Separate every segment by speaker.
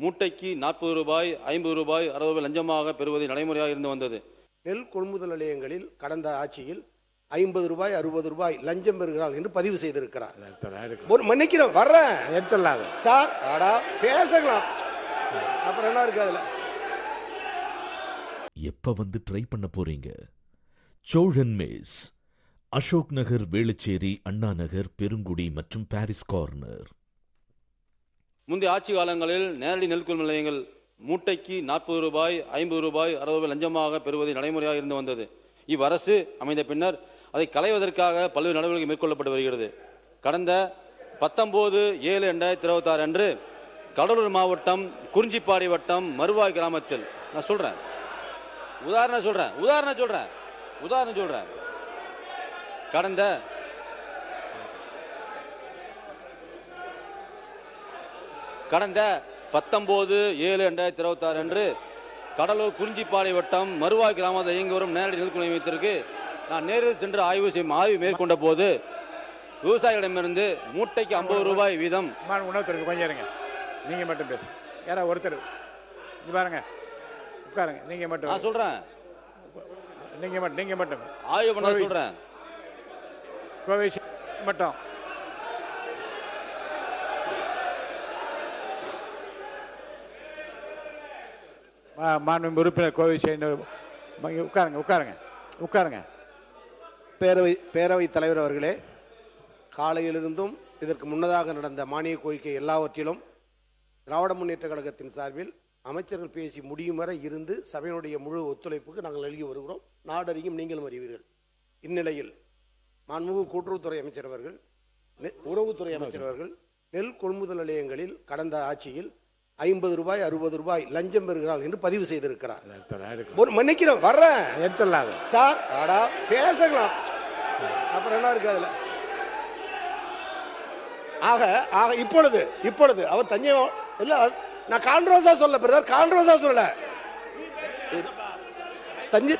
Speaker 1: மூட்டைக்கு 40 ரூபாய், 50 ரூபாய், 60 ரூபாய் லஞ்சமாக பெறுவது நடைமுறையாக இருந்து வந்தது.
Speaker 2: நெல் கொள்முதல் நிலையங்களில் கடந்த ஆட்சியில் 50 ரூபாய் 60 ரூபாய் லஞ்சம் பெறுகிறார்கள் என்று பதிவு செய்திருக்கிறார். மன்னிக்கிறோம் வர்றேன்
Speaker 3: எடுத்துடலாம்
Speaker 2: சார். ஆடா பேசலாம் அப்புறம் என்ன இருக்கு அதுல.
Speaker 4: எப்ப வந்து ட்ரை பண்ண போறீங்க? சோழன் மேஸ், அசோக் நகர், வேளச்சேரி, அண்ணா நகர், பெருங்குடி மற்றும் பாரிஸ் கார்னர்.
Speaker 1: முந்தைய ஆட்சி காலங்களில் நேரடி நெல் கொள்முதல் நிலையங்கள் மூட்டைக்கு 40 ரூபாய், 50 ரூபாய், 60 ரூபாய் லஞ்சமாக பெறுவது நடைமுறையாக இருந்து வந்தது. இவ்வரசு அமைந்த பின்னர் அதை களைவதற்காக பல்வேறு நடவடிக்கை மேற்கொள்ளப்பட்டு வருகிறது. கடந்த 19/7/2026 அன்று கடலூர் மாவட்டம் குறிஞ்சிப்பாடி வட்டம் மருவாய் கிராமத்தில் நான் சொல்றேன், உதாரணம் சொல்றேன். கடந்த 19/7/2026 அன்று கடலூர் குறிஞ்சிப்பாடி வட்டம் மருவாய் கிராமத்தில் இயங்கி வரும் நேரடி நெல் கொள்முதல் நிலையத்திற்கு நான் நேரில் சென்று ஆய்வு மேற்கொண்ட போது விவசாயிகளிடமிருந்து மூட்டைக்கு 50 ரூபாய் வீதம்.
Speaker 3: உணவுத்துறைக்கு கொஞ்சம் இருங்க, நீங்க மட்டும் பேசு. யாரா ஒருத்தர் பாருங்க, உட்காருங்க. நீங்க மட்டும்
Speaker 1: நான் சொல்றேன்,
Speaker 3: நீங்க மட்டும்
Speaker 1: ஆய்வு பண்ண சொல்றேன்.
Speaker 3: கோவை மட்டும் மாண்பு உறுப்பினர் கோவை உட்காருங்க.
Speaker 2: பேரவைத் தலைவர் அவர்களே, காலையிலிருந்தும் இதற்கு முன்னதாக நடந்த மானிய கோரிக்கை எல்லாவற்றிலும் திராவிட முன்னேற்ற கழகத்தின் சார்பில் அமைச்சர்கள் பேசி முடியும் வரை இருந்து சபையினுடைய முழு ஒத்துழைப்புக்கு நாங்கள் நல்கி வருகிறோம். நாடறியும் நீங்களும் அறிவீர்கள். இந்நிலையில் மாண்புமிகு கூட்டுறவுத்துறை அமைச்சர் அவர்கள், உணவுத்துறை அமைச்சர் அவர்கள் நெல் கொள்முதல் நிலையங்களில் கடந்த ஆட்சியில் 50 ரூபாய் 60 ரூபாய் லஞ்சம் பெறுகிறார்கள் என்று பதிவு செய்திருக்கிறார். மன்னிக்கிறோம் வர்றேன்
Speaker 3: எடுத்துடலாம்
Speaker 2: சார். ஆடா பேசலாம் அப்புறம் என்ன இருக்கு அதுல. ஆக இப்பொழுது அவர் தஞ்சை இல்ல, நான் கான்ட்ரோவர்ஸா சொல்ல பிரதர், கான்ட்ரோவர்ஸா சொல்லல.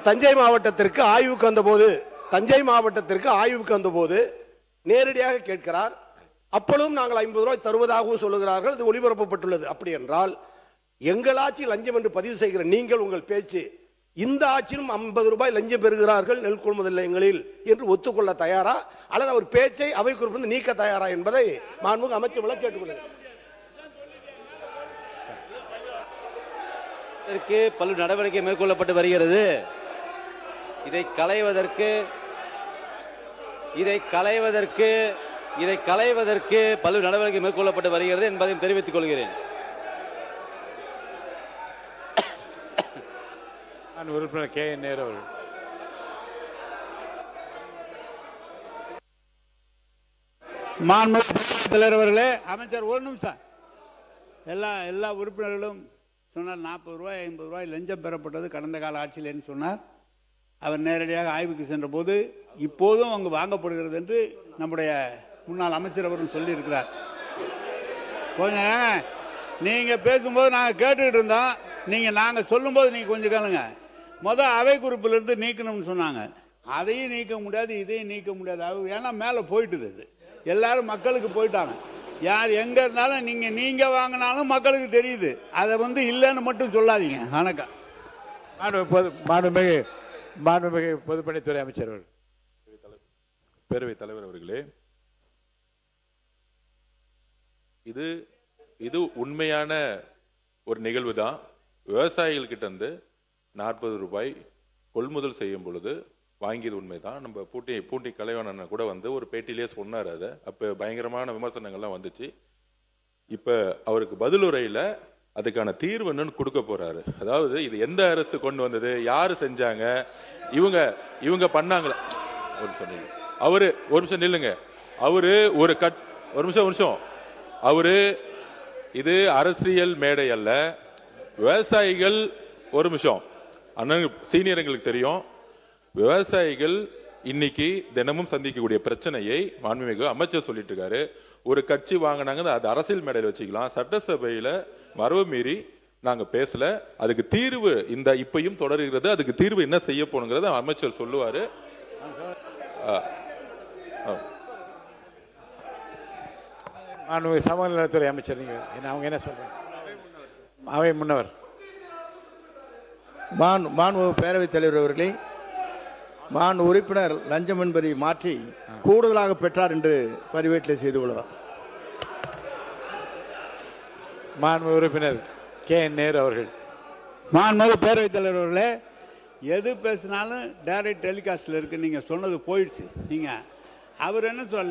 Speaker 2: தஞ்சை மாவட்டத்திற்கு ஆய்வுக்கு வந்தபோது நேரடியாக கேட்கிறார். அப்பொழுதும் நாங்கள் 50 ரூபாய் தருவதாகவும் சொல்லுகிறார்கள். இது ஒளிபரப்பப்பட்டுள்ளது. அப்படி என்றால் எங்கள் ஆட்சி லஞ்சம் என்று பதிவு செய்கிற நீங்கள் உங்கள் பேச்சு இந்த ஆட்சியிலும் 50 ரூபாய் லஞ்சம் பெறுகிறார்கள் நெல் கொள்முதல் நிலையங்களில் என்று ஒத்துக்கொள்ள தயாரா அல்லது அவர் பேச்சை அவை குறிப்பிட்டு நீக்க தயாரா என்பதை மாண்புமிகு அமைச்சர் கேட்டுக்கொள்கிறேன்.
Speaker 1: இதற்கு பல்வேறு நடவடிக்கை மேற்கொள்ளப்பட்டு வருகிறது. இதை களைவதற்கு பல்வேறு நடவடிக்கை மேற்கொள்ளப்பட்டு வருகிறது என்பதையும் தெரிவித்துக் கொள்கிறேன்.
Speaker 3: உறுப்பினர் KN நேரு அவர்கள். மாண்புமிகு தலைவர் அவர்களே, அமைச்சர் ஒரு நிமிஷம். எல்லா உறுப்பினர்களும் சொன்னார் 40 ரூபாய் 50 ரூபாய் லஞ்சம் பெறப்பட்டது கடந்த கால ஆட்சியில் சொன்னார். அவர் நேரடியாக ஆய்வுக்கு சென்ற போது இப்போதும் அங்கு வாங்கப்படுகிறது என்று நம்முடைய முன்னாள் அமைச்சர் அவர்கள் சொல்லியிருக்கிறார். கொஞ்சம் நீங்க பேசும்போது நாங்கள் கேட்டுக்கிட்டு இருந்தோம். நாங்கள் சொல்லும்போது நீங்க கொஞ்சம் கேளுங்க. அவை குறிப்பிலிருந்து நீக்கணும்னு சொன்னாங்க. அதையும் நீக்க முடியாது, இதையும் நீக்க முடியாது. ஏன்னா மேலே போயிட்டுது. எல்லாரும் மக்களுக்கு போயிட்டாங்க. யார் எங்க இருந்தாலும் நீங்க வாங்கினாலும் மக்களுக்கு தெரியுது. அதை இல்லைன்னு மட்டும் சொல்லாதீங்க. வணக்கம். மாண்புமிகு பொதுப்பணித்துறை அமைச்சர் அவர்கள்.
Speaker 5: பேரவைத் தலைவர் அவர்களே, இது உண்மையான ஒரு நிகழ்வு தான். விவசாயிகள் கிட்ட இருந்து 40 ரூபாய் கொள்முதல் செய்யும் பொழுது வாங்கியது உண்மைதான். நம்ம பூண்டி கலைவாணன் கூட ஒரு பேட்டியிலே சொன்னார். அதை அப்போ பயங்கரமான விமர்சனங்கள்லாம் வந்துச்சு. இப்போ அவருக்கு பதிலுரையில் அதுக்கான தீர்வு என்னன்னு கொடுக்க போறாரு. அதாவது இது எந்த அரசு கொண்டு வந்தது, யாரு செஞ்சாங்க, இவங்க பண்ணாங்களா, ஒரு நிமிஷம் நில்லுங்க. ஒரு நிமிஷம் அவரு இது அரசியல் மேடை அல்ல, விவசாயிகள். ஒரு நிமிஷம் அண்ணன் சீனியர் எங்களுக்கு தெரியும். விவசாயிகள் இன்னைக்கு தினமும் சந்திக்கக்கூடிய பிரச்சனையை மாண்புமிகு அமைச்சர் சொல்லிட்டு இருக்காரு. ஒரு கட்சி வாங்கினாங்க, அது அரசியல் மேடையில் வச்சுக்கலாம். சட்டசபையில மரபு மீறி நாங்க பேசல. அதுக்கு தீர்வு இந்த இப்பையும் தொடர்கிறது. அதுக்கு தீர்வு என்ன செய்ய போனுங்கிறத அமைச்சர் சொல்லுவாரு.
Speaker 3: சமூக நலத்துறை அமைச்சர் அவங்க என்ன சொல்றாங்க?
Speaker 6: அவை முன்னவர்.
Speaker 7: மாண்பு பேரவைத் தலைவர் அவர்களே, மாண்பு உறுப்பினர் லஞ்சம் என்பதை மாற்றி கூடுதலாக பெற்றார் என்று பதிவேட்டில் செய்து கொள்வார்.
Speaker 6: மாண்பு உறுப்பினர் KN நேரு அவர்கள்.
Speaker 3: மாண்புமிகு பேரவைத் தலைவர் அவர்களே, எது பேசினாலும் டைரக்ட் டெலிகாஸ்டில் இருக்கு. நீங்கள் சொன்னது போயிடுச்சு. நீங்கள் அவர் என்ன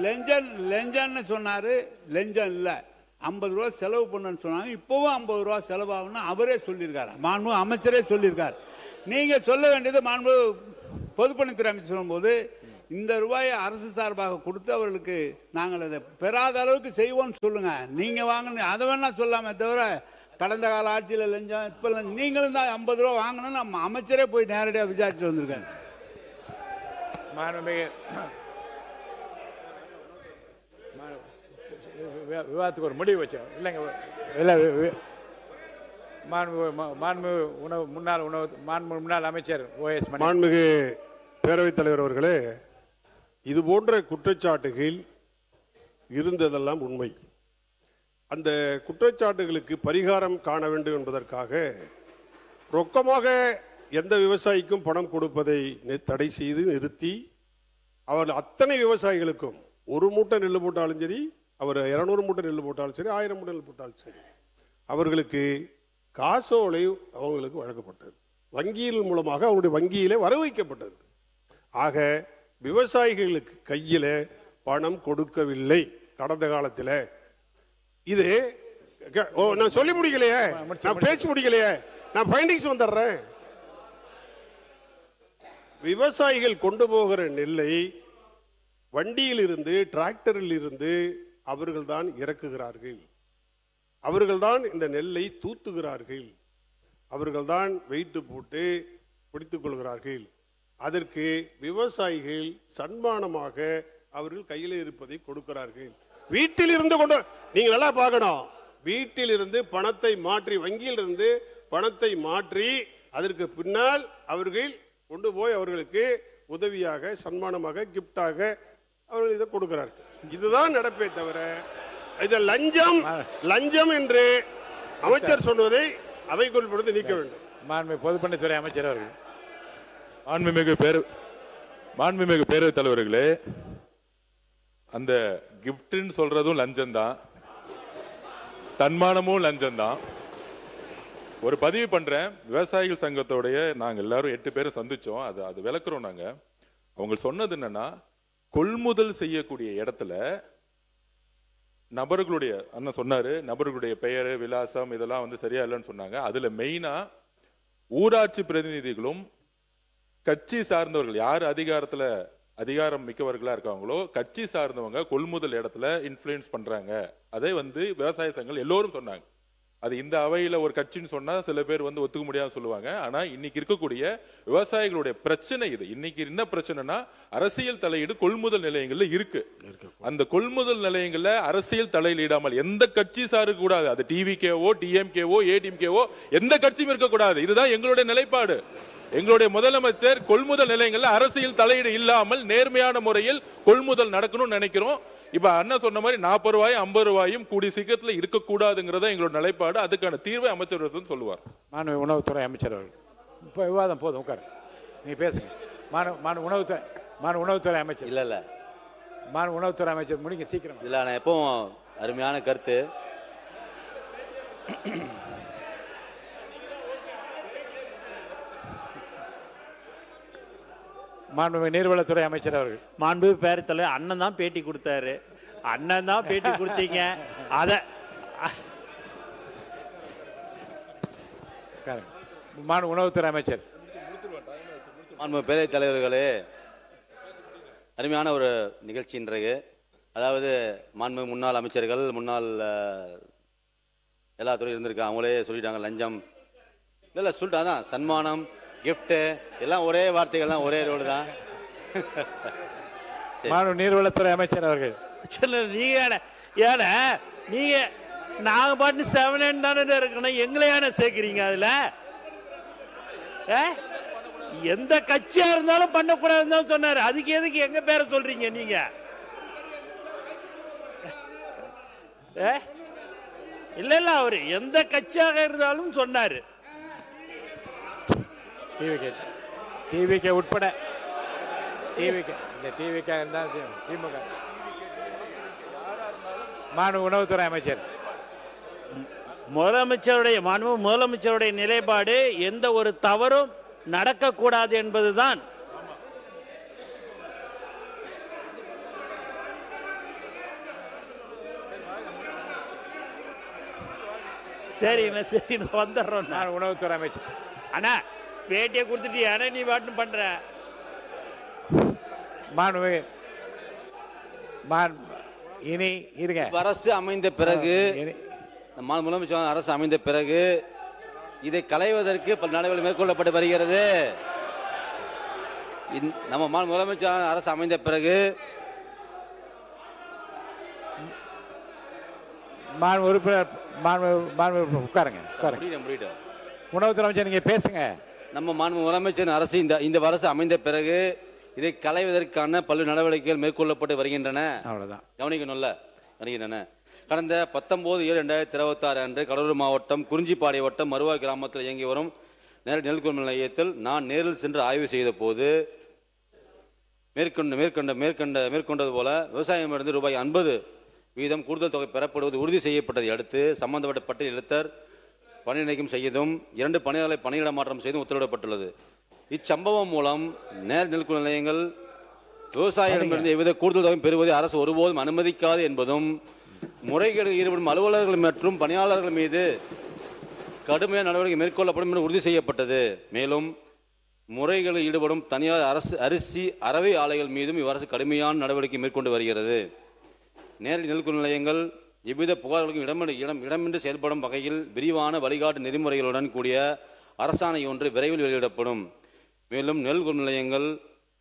Speaker 3: லெஞ்சன்னு சொன்னார். லெஞ்சம் இல்லை, 50 ரூபா செலவு பண்ணுன்னு சொன்னாங்க. இப்போவும் 50 ரூபா செலவாகுன்னு அவரே சொல்லியிருக்காரு. மாண்பு அமைச்சரே சொல்லியிருக்கார். நீங்கள் சொல்ல வேண்டியது மாண்பு பொதுப்பணித்துறை அமைச்சர் சொல்லும்போது இந்த ரூபாயை அரசு சார்பாக கொடுத்து அவர்களுக்கு நாங்கள் அதை பெறாத அளவுக்கு செய்வோம்னு சொல்லுங்க. நீங்கள் வாங்க அதை வேணா சொல்லாமே தவிர கடந்த கால ஆட்சியில் லஞ்சம் இப்போ லஞ்சம் நீங்களும் தான் 50 ரூபா வாங்கணும்னு நம்ம அமைச்சரே போய் நேரடியாக விசாரிச்சுட்டு வந்திருக்காங்க.
Speaker 6: மாண்புமிகு விவாதத்துக்கு ஒரு முடிவு வச்சோம் இல்லைங்க. இல்லை, முன்னாள் அமைச்சர் OS மணி.
Speaker 8: மாண்புமிகு பேரவைத் தலைவர் அவர்களே, இது போன்ற குற்றச்சாட்டுகள் இருந்ததெல்லாம் உண்மை. அந்த குற்றச்சாட்டுகளுக்கு பரிகாரம் காண வேண்டும் என்பதற்காக ரொக்கமாக எந்த விவசாயிக்கும் பணம் கொடுப்பதை தடை செய்து நிறுத்தி அவர் அத்தனை விவசாயிகளுக்கும் 1 மூட்டை நெல் போட்டாலும் சரி, அவர் 200 மூட்டை நெல் போட்டாலும் சரி, 1000 மூட்டை நெல் போட்டாலும் சரி, அவர்களுக்கு காசோலை அவங்களுக்கு வழங்கப்பட்டது. வங்கியின் மூலமாக அவருடைய வங்கியிலே வர வைக்கப்பட்டது. ஆக விவசாயிகளுக்கு கையில பணம் கொடுக்கவில்லை கடந்த காலத்தில். இது நான் சொல்லி முடிக்கலையே, நான் பேசி முடிக்கலையே, நான் ஃபைண்டிங்ஸ் வந்துடுறேன். விவசாயிகள் கொண்டு போகிற நெல்லை வண்டியில் இருந்து டிராக்டரில் இருந்து அவர்கள் தான் இறக்குகிறார்கள். அவர்கள்தான் இந்த நெல்லை தூத்துகிறார்கள். அவர்கள்தான் வெயிட்டு போட்டு பிடித்துக் கொள்கிறார்கள். அதற்கு விவசாயிகள் சன்மானமாக அவர்கள் கையில் இருப்பதை கொடுக்கிறார்கள். வீட்டில் இருந்து கொண்டு நீங்க நல்லா பார்க்கணும். வீட்டில் இருந்து பணத்தை மாற்றி, வங்கியில் இருந்து பணத்தை மாற்றி அதற்கு பின்னால் அவர்கள் கொண்டு போய் அவர்களுக்கு உதவியாக, சன்மானமாக, கிப்டாக அவர்கள் இதை கொடுக்கிறார்கள். இதுதான் நடப்பே தவிர இது லஞ்சம் என்று அமைச்சர் சொல்வதை அவைக்குள் பொழுது நீக்க வேண்டும்.
Speaker 6: மாண்புமிகு பொதுப்பணித்துறை அமைச்சர் அவர்கள்.
Speaker 5: மாண்புமிகு பேரவைத் தலைவர்களே, அந்த கிஃப்ட்னு சொல்றதும் லஞ்சம் தான், தன்மானமும் லஞ்சம் தான். ஒரு பதிவு பண்றேன். விவசாயிகள் சங்கத்தோடைய நாங்க எல்லாரும் 8 பேரும் சந்திச்சோம். அது விளக்குறோம். நாங்க அவங்க சொன்னது என்னன்னா, கொள்முதல் செய்யக்கூடிய இடத்துல நபர்களுடைய அண்ணன் சொன்னாரு, நபர்களுடைய பெயர், விலாசம் இதெல்லாம் வந்து சரியா இல்லைன்னு சொன்னாங்க. அதுல மெயினா ஊராட்சி பிரதிநிதிகளும் கட்சி சார்ந்தவர்கள், யார் அதிகாரம் மிக்கவர்களா இருக்காங்களோ கட்சி சார்ந்தவங்க கொள்முதல் இடத்துல இன்ஃப்ளூயன்ஸ் பண்றாங்க. அதை வந்து விவசாய சங்கங்கள் எல்லோரும் சொன்னாங்க. அது இந்த அவையில ஒரு கட்சின்னு சொன்னா சில பேர் வந்து ஒத்துக்க முடியாம சொல்லுவாங்க. ஆனா இன்னைக்கு இருக்கக்கூடிய விவசாயிகளுடைய பிரச்சனை இது. இன்னைக்கு என்ன பிரச்சனைனா, அரசியல் தலையீடு கொள்முதல் நிலையங்கள்ல இருக்கு. அந்த கொள்முதல் நிலையங்கள்ல அரசியல் தலையிடாமல் எந்த கட்சி சாருக்கு கூடாது. அது டிவிகேவோ, டிஎம்கேவோ, ஏடிஎம்கேவோ எந்த கட்சியும் இருக்கக்கூடாது. இதுதான் எங்களுடைய நிலைப்பாடு. எங்களுடைய முதலமைச்சர் கொள்முதல் நிலையங்கள்ல அரசியல் தலையீடு இல்லாமல் நேர்மையான முறையில் கொள்முதல் நடக்கணும்னு நினைக்கிறோம். இப்ப அண்ணா சொன்ன மாதிரி 40 ரூபாயும் 50 ரூபாயும் கூடிய சீக்கிரத்தில் இருக்கக்கூடாதுங்கிறத எங்களோட நிலைப்பாடு. அதுக்கான தீர்வை அமைச்சர் சொல்லுவார்.
Speaker 6: மாண்புமிகு உணவுத்துறை அமைச்சர் அவர்கள். இப்போ விவாதம் போதும், உட்காரு, நீங்க பேசுங்க. உணவுத்துறை அமைச்சர்.
Speaker 1: இல்ல
Speaker 6: உணவுத்துறை அமைச்சர் முடிங்க சீக்கிரம்.
Speaker 1: இல்ல நான் எப்பவும் அருமையான கருத்து.
Speaker 6: மாண்புமிகு நீர்வளத்துறை அமைச்சர் அவர்கள்.
Speaker 9: மாண்பு பேரத்தில் அண்ணன் தான் பேட்டி கொடுத்தாரு. அண்ணன் தான் பேட்டி கொடுத்தீங்க. அதை
Speaker 6: உணவுத்துறை அமைச்சர்.
Speaker 1: மாண்பு பேரவைத் தலைவர்களே, அருமையான ஒரு நிகழ்ச்சி இன்றைக்கு. அதாவது மாண்பு முன்னாள் அமைச்சர்கள், முன்னாள் எல்லா துறையும் இருந்திருக்காங்க. அவங்களே சொல்லிட்டாங்க லஞ்சம் இல்லை சொல்லிட்டாங்க தான், சன்மானம், கிஃப்ட் எல்லாம் ஒரே வார்த்தைகள் தான், ஒரே ரோடு தான்.
Speaker 6: நீர்வளத்துறை அமைச்சர் அவர்கள்.
Speaker 9: நீங்க நீங்க நாங்க பாட்டு 7 தானே இருக்கணும், எங்களையான சேர்க்கிறீங்க அதுல. எந்த கட்சியா இருந்தாலும் பண்ணக்கூடாதுன்னு சொன்னாரு. அதுக்கு எதுக்கு எங்க பேரை சொல்றீங்க நீங்க? இல்ல இல்ல அவர் எந்த கட்சியாக இருந்தாலும் சொன்னாரு.
Speaker 6: டிவிகே உட்பட டிவிகே இருந்தால் திமுக உணவுத்துறை அமைச்சர்
Speaker 9: முதலமைச்சருடைய நிலைப்பாடு எந்த ஒரு தவறும் நடக்கக்கூடாது என்பதுதான். சரி வந்துடுறோம்.
Speaker 6: உணவுத்துறை அமைச்சர்
Speaker 9: அண்ணா பேட்டியை கொடுத்துட்டு நீ பாட்டு பண்ற
Speaker 6: இனி இருங்க.
Speaker 1: அரசு அமைந்த பிறகு முதலமைச்சர் அரசு அமைந்த பிறகு இதை களைவதற்கு பல நடவடிக்கை மேற்கொள்ளப்பட்டு வருகிறது. நம்ம முதலமைச்சர் அரசு அமைந்த பிறகு
Speaker 6: உட்காருங்க. உணவுத்துறை அமைச்சர் நீங்க பேசுங்க.
Speaker 1: நம்ம முதலமைச்சர் அரசு இந்த அரசு அமைந்த பிறகு இதை களைவதற்கான பல்வேறு நடவடிக்கைகள் மேற்கொள்ளப்பட்டு வருகின்றன.
Speaker 6: அவ்வளவுதான்
Speaker 1: வருகின்றன. கடந்த 19/7/2026 அன்று கடலூர் மாவட்டம் குறிஞ்சிப்பாடி வட்டம் மருவா கிராமத்தில் இயங்கி வரும் நேரடி நெல் கொள்முதல் நிலையத்தில் நான் நேரில் சென்று ஆய்வு செய்த போது மேற்கொண்டது போல விவசாயமிருந்து ரூபாய் 50 வீதம் கூடுதல் தொகை பெறப்படுவது உறுதி செய்யப்பட்டதை அடுத்து சம்பந்தப்பட்ட பட்டியல் எழுத்தர் பணி நீக்கம் செய்யதும் 2 பணியாளர்களை பணியிட மாற்றம் செய்தும் உத்தரவிடப்பட்டுள்ளது. இச்சம்பவம் மூலம் நேர் நெல் கொள்முதல் நிலையங்கள் விவசாயிகளிடமிருந்து எவ்வித கூடுதல் தொகை பெறுவதை அரசு ஒருபோதும் அனுமதிக்காது என்பதும் முறைகேடுகளில் ஈடுபடும் அலுவலர்கள் மற்றும் பணியாளர்கள் மீது கடுமையான நடவடிக்கை மேற்கொள்ளப்படும் என்று உறுதி செய்யப்பட்டது. மேலும் முறைகளில் ஈடுபடும் தனியார் அரிசி அரவை ஆலைகள் மீதும் இவ்வரசு கடுமையான நடவடிக்கை மேற்கொண்டு வருகிறது. நேரடி நெல் கொள்முதல் நிலையங்கள் எவ்வித புகார்களுக்கும் இடமின்றி செயல்படும் வகையில் விரிவான வழிகாட்டு நெறிமுறைகளுடன் கூடிய அரசாணை ஒன்று விரைவில் வெளியிடப்படும். மேலும் நெல் கொள்முதல் நிலையங்கள்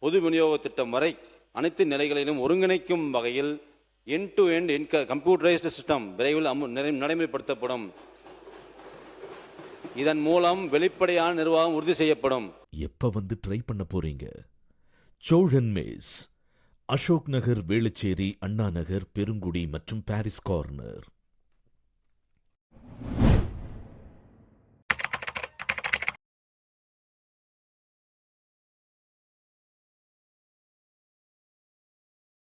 Speaker 1: பொது விநியோக திட்டம் வரை அனைத்து நிலைகளிலும் ஒருங்கிணைக்கும் வகையில் end-to-end கம்ப்யூட்டரைஸ்டு சிஸ்டம் விரைவில் நடைமுறைப்படுத்தப்படும். இதன் மூலம் வெளிப்படையான நிர்வாகம் உறுதி செய்யப்படும்.
Speaker 4: எப்ப வந்து ட்ரை பண்ண போறீங்க? சோழன் மெஸ், அசோக் நகர், வேளச்சேரி, அண்ணா நகர், பெருங்குடி மற்றும் பாரிஸ் கார்னர்.